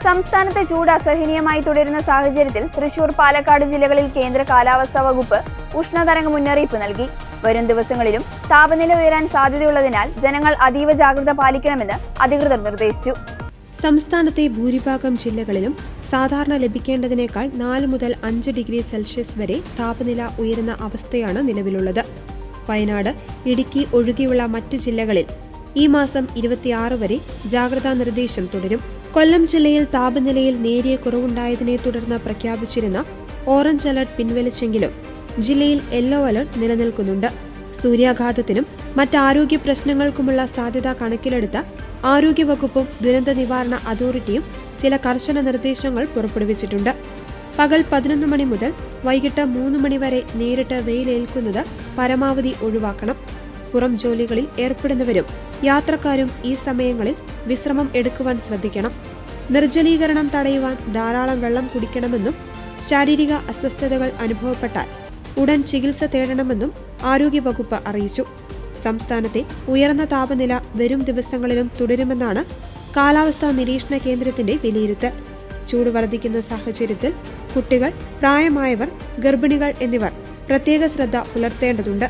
സംസ്ഥാനത്തെ ചൂട് അസഹനീയമായി തുടരുന്ന സാഹചര്യത്തിൽ തൃശൂർ, പാലക്കാട് ജില്ലകളിൽ കേന്ദ്ര കാലാവസ്ഥാ വകുപ്പ് ഉഷ്ണതരംഗ മുന്നറിയിപ്പ് നൽകി. വരും ദിവസങ്ങളിലും താപനില ഉയരാൻ സാധ്യതയുള്ളതിനാൽ ജനങ്ങൾ അതീവ ജാഗ്രത പാലിക്കണമെന്ന് അധികൃതർ നിർദ്ദേശിച്ചു. സംസ്ഥാനത്തെ ഭൂരിഭാഗം ജില്ലകളിലും സാധാരണ ലഭിക്കേണ്ടതിനേക്കാൾ 4 മുതൽ 5 ഡിഗ്രി സെൽഷ്യസ് വരെ താപനില ഉയരുന്ന അവസ്ഥയാണ് നിലവിലുള്ളത്. വയനാട്, ഇടുക്കി ഒഴികെയുള്ള മറ്റു ജില്ലകളിൽ ഈ മാസം 26 വരെ ജാഗ്രതാ നിർദ്ദേശം തുടരും. കൊല്ലം ജില്ലയിൽ താപനിലയിൽ നേരിയ കുറവുണ്ടായതിനെ തുടർന്ന് പ്രഖ്യാപിച്ചിരുന്ന ഓറഞ്ച് അലർട്ട് പിൻവലിച്ചെങ്കിലും ജില്ലയിൽ യെല്ലോ അലർട്ട് നിലനിൽക്കുന്നുണ്ട്. സൂര്യാഘാതത്തിനും മറ്റാരോഗ്യ പ്രശ്നങ്ങൾക്കുമുള്ള സാധ്യത കണക്കിലെടുത്ത ആരോഗ്യവകുപ്പും ദുരന്ത നിവാരണ അതോറിറ്റിയും ചില കർശന നിർദ്ദേശങ്ങൾ പുറപ്പെടുവിച്ചിട്ടുണ്ട്. പകൽ 11 മണി മുതൽ വൈകിട്ട് 3 മണി വരെ നേരിട്ട് വെയിലേൽക്കുന്നത് പരമാവധി ഒഴിവാക്കണം. പുറം ജോലികളിൽ ഏർപ്പെടുന്നവരും യാത്രക്കാരും ഈ സമയങ്ങളിൽ വിശ്രമം എടുക്കുവാൻ ശ്രദ്ധിക്കണം. നിർജ്ജലീകരണം തടയുവാൻ ധാരാളം വെള്ളം കുടിക്കണമെന്നും ശാരീരിക അസ്വസ്ഥതകൾ അനുഭവപ്പെട്ടാൽ ഉടൻ ചികിത്സ തേടണമെന്നും ആരോഗ്യവകുപ്പ് അറിയിച്ചു. സംസ്ഥാനത്തെ ഉയർന്ന താപനില വരും ദിവസങ്ങളിലും തുടരുമെന്നാണ് കാലാവസ്ഥാ നിരീക്ഷണ കേന്ദ്രത്തിന്റെ വിലയിരുത്തൽ. ചൂട് വർദ്ധിക്കുന്ന സാഹചര്യത്തിൽ കുട്ടികൾ, പ്രായമായവർ, ഗർഭിണികൾ എന്നിവർ പ്രത്യേക ശ്രദ്ധ പുലർത്തേണ്ടതുണ്ട്.